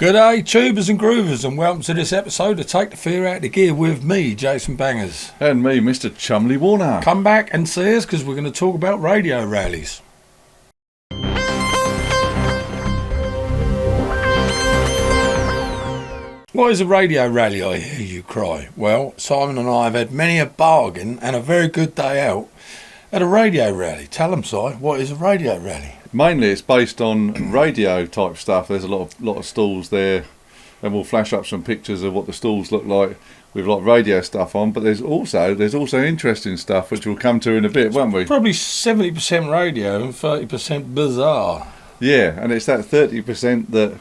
Good day, tubers and groovers, and welcome to this episode of Take the Fear Out of the Gear with me, Jason Bangers. And me, Mr. Chumley Warner. Come back and see us because we're going to talk about radio rallies. What is a radio rally, I hear you cry? Well, Simon and I have had many a bargain and a very good day out at a radio rally. Tell them, Si, what is a radio rally? Mainly it's based on radio type stuff. There's a lot of stalls there, and we'll flash up some pictures of what the stalls look like with like radio stuff on, but there's also interesting stuff which we'll come to in a bit, won't we? Probably 70% radio and 30% bizarre. Yeah, and it's that 30% that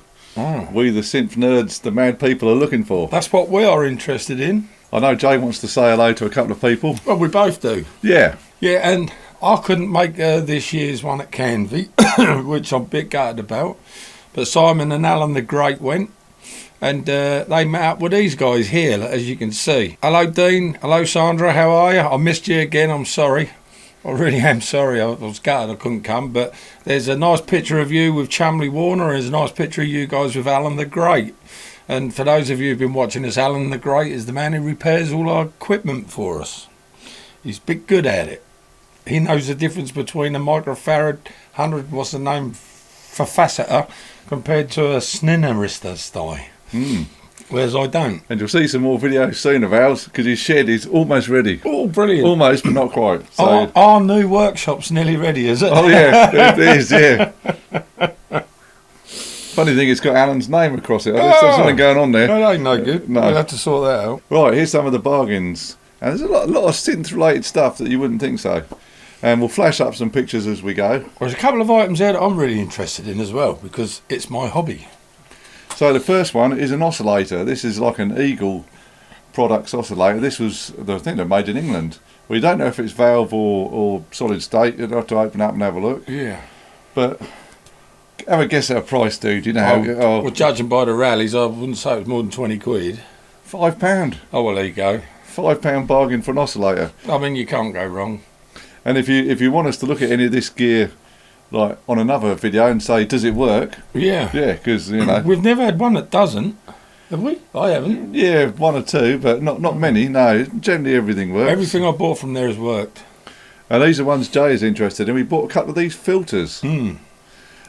we the synth nerds, the mad people, are looking for. That's what we are interested in. I know Jay wants to say hello to a couple of people. Well, we both do. Yeah, and I couldn't make this year's one at Canvey, which I'm a bit gutted about. But Simon and Alan the Great went, and they met up with these guys here, as you can see. Hello, Dean. Hello, Sandra. How are you? I missed you again. I'm sorry. I really am sorry. I was gutted I couldn't come. But there's a nice picture of you with Chumley Warner. There's a nice picture of you guys with Alan the Great. And for those of you who've been watching us, Alan the Great is the man who repairs all our equipment for us. He's a bit good at it. He knows the difference between a microfarad 100, what's the name, capacitor, compared to a sninaristor style. Whereas I don't. and you'll see some more videos soon of ours because his shed is almost ready. Oh, brilliant. Almost, but not quite. So. Our new workshop's nearly ready, is it? Oh yeah, it is, yeah. Funny thing, it's got Alan's name across it. There's something going on there. No, that ain't no good. No. We'll have to sort that out. Right, here's some of the bargains. And there's a lot of synth-related stuff that you wouldn't think so. And we'll flash up some pictures as we go. There's a couple of items there that I'm really interested in as well, because it's my hobby. So the first one is an oscillator. This is like an Eagle Products oscillator. This was, I think they're made in England. We don't know if it's valve or solid state. You'd have to open up and have a look. Yeah. But have a guess at a price, dude. You know, Well, judging by the rallies, I wouldn't say it was more than 20 quid. £5. Oh, well, there you go. £5 bargain for an oscillator. I mean, you can't go wrong. And if you want us to look at any of this gear, like on another video, and say, does it work? Yeah. Yeah, because you know We've never had one that doesn't, have we? I haven't. Yeah, one or two, but not many. No, generally everything works. Everything I bought from there has worked. And these are ones Jay is interested in. We bought a couple of these filters,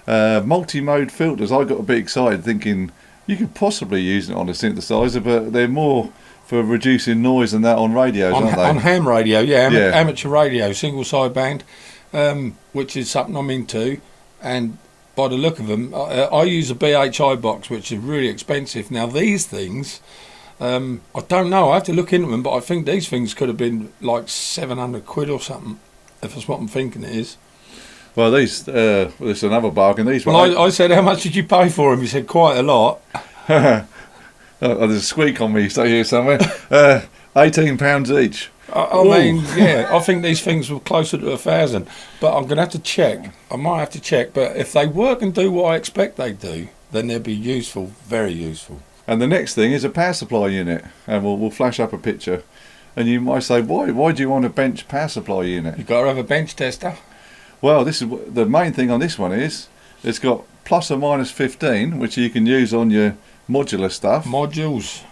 multi-mode filters. I got a bit excited thinking you could possibly use it on a synthesizer, but they're more for reducing noise and that on radios, aren't they? On ham radio, yeah, Yeah. amateur radio, single sideband, which is something I'm into. And by the look of them, I use a BHI box, which is really expensive. Now these things, I don't know. I have to look into them, but I think these things could have been like 700 quid or something, if that's what I'm thinking it is. Well, this is another bargain. These Well, I said, how much did you pay for them? He said, quite a lot. Oh, there's a squeak on me, so here somewhere. £18 each. I mean, yeah, I think these things were closer to 1,000, but I'm going to have to check. I might have to check, but if they work and do what I expect they do, then they'll be useful, very useful. And the next thing is a power supply unit, and we'll flash up a picture. And you might say, why do you want a bench power supply unit? You've got to have a bench tester. Well, this is the main thing on this one is it's got plus or minus 15, which you can use on your modular stuff. Modules.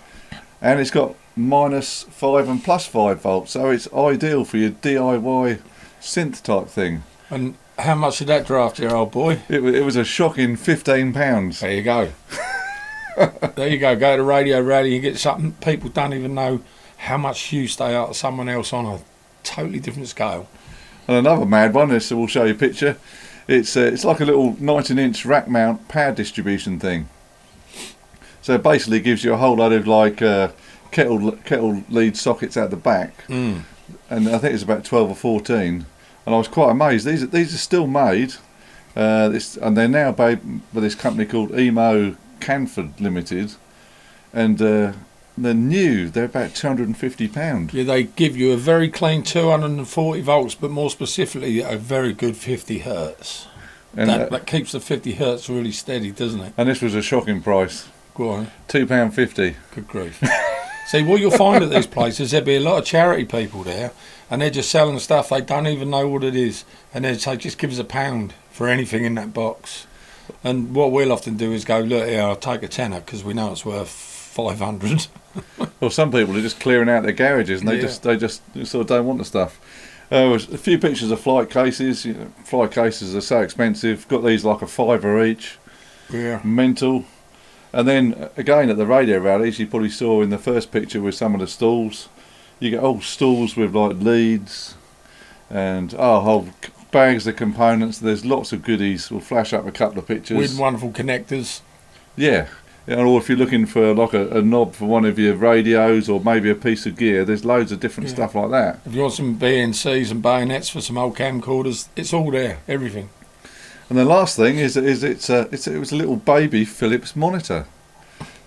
And it's got minus 5 and plus 5 volts, so it's ideal for your DIY synth type thing. And how much did that draft here, old boy? It was a shocking £15. There you go. There you go. Go to Radio Rally and get something. People don't even know how much use they are to someone else on a totally different scale. And another mad one, so we'll show you a picture. It's like a little 19-inch rack mount power distribution thing. So it basically gives you a whole load of like kettle lead sockets at the back, and I think it's about 12 or 14. And I was quite amazed. These are still made, and they're now made by this company called Emo Canford Limited, and they're new. They're about £250. Yeah, they give you a very clean 240 volts, but more specifically a very good 50 hertz. And that keeps the 50 hertz really steady, doesn't it? And this was a shocking price. Go on. £2.50. Good grief. See, what you'll find at these places, there'll be a lot of charity people there, and they're just selling stuff they don't even know what it is, and they'd say, just give us £1 for anything in that box. And what we'll often do is go, look here, I'll take a tenner because we know it's worth 500. Well, some people are just clearing out their garages and they just sort of don't want the stuff. A few pictures of flight cases. Flight cases are so expensive. Got these like a £5 each. Yeah. Mental. And then again at the radio rallies, you probably saw in the first picture with some of the stalls. You get old stalls with like leads and whole bags of components. There's lots of goodies. We'll flash up a couple of pictures. With wonderful connectors. Yeah. Or if you're looking for like a knob for one of your radios or maybe a piece of gear, there's loads of different stuff like that. If you want some BNCs and bayonets for some old camcorders, it's all there, everything. And the last thing is it was a little baby Philips monitor.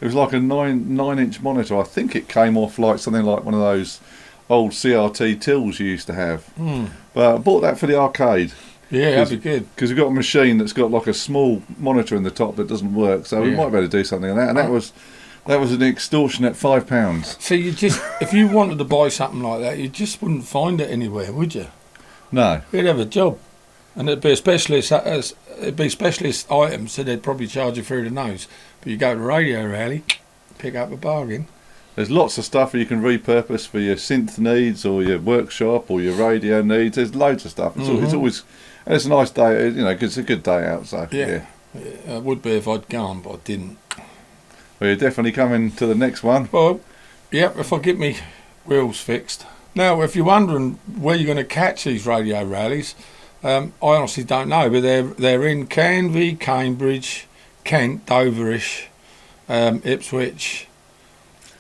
It was like a 9-inch monitor. I think it came off like something like one of those old CRT tills you used to have. But I bought that for the arcade. Yeah, that'd be good. Because we've got a machine that's got like a small monitor in the top that doesn't work, so we might be able to do something on that. And that was an extortionate £5. So if you wanted to buy something like that, you just wouldn't find it anywhere, would you? No. You'd have a job, and it'd be a specialist. It'd be specialist items, so they'd probably charge you through the nose. But you go to a radio rally, pick up a bargain. There's lots of stuff you can repurpose for your synth needs or your workshop or your radio needs. There's loads of stuff. It's always. And it's a nice day, it's a good day out, so yeah. It would be if I'd gone, but I didn't. Well, you're definitely coming to the next one. Well, yeah, if I get me wheels fixed. Now, if you're wondering where you're going to catch these radio rallies, I honestly don't know, but they're in Canvey, Cambridge, Kent, Doverish, Ipswich.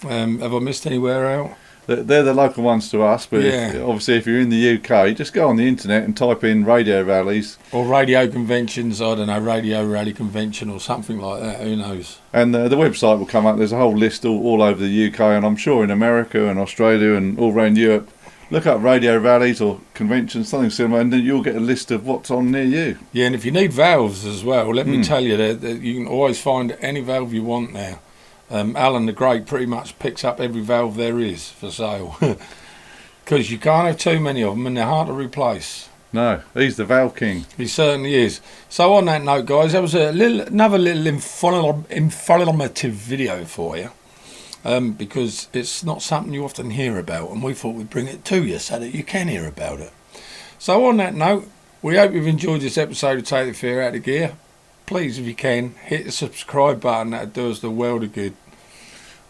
Have I missed anywhere out? They're the local ones to us, but obviously if you're in the UK, just go on the internet and type in radio rallies. Or radio conventions, I don't know, radio rally convention or something like that, who knows. And the website will come up, there's a whole list all over the UK, and I'm sure in America and Australia and all around Europe. Look up radio rallies or conventions, something similar, and then you'll get a list of what's on near you. Yeah, and if you need valves as well, let me tell you that you can always find any valve you want now. Alan the Great pretty much picks up every valve there is for sale because you can't have too many of them and they're hard to replace. No, he's the valve king. He certainly is. So on that note, guys, that was another little informative video for you because it's not something you often hear about, and we thought we'd bring it to you so that you can hear about it. So on that note, we hope you've enjoyed this episode of Take the Fear Out of Gear. Please, if you can, hit the subscribe button. That does the world of good.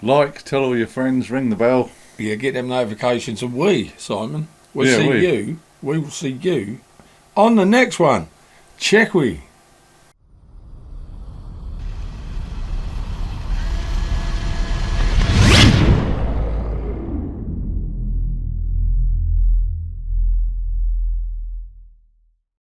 Like, tell all your friends, ring the bell. Yeah, get them notifications. And Simon, we will see you on the next one. Check we.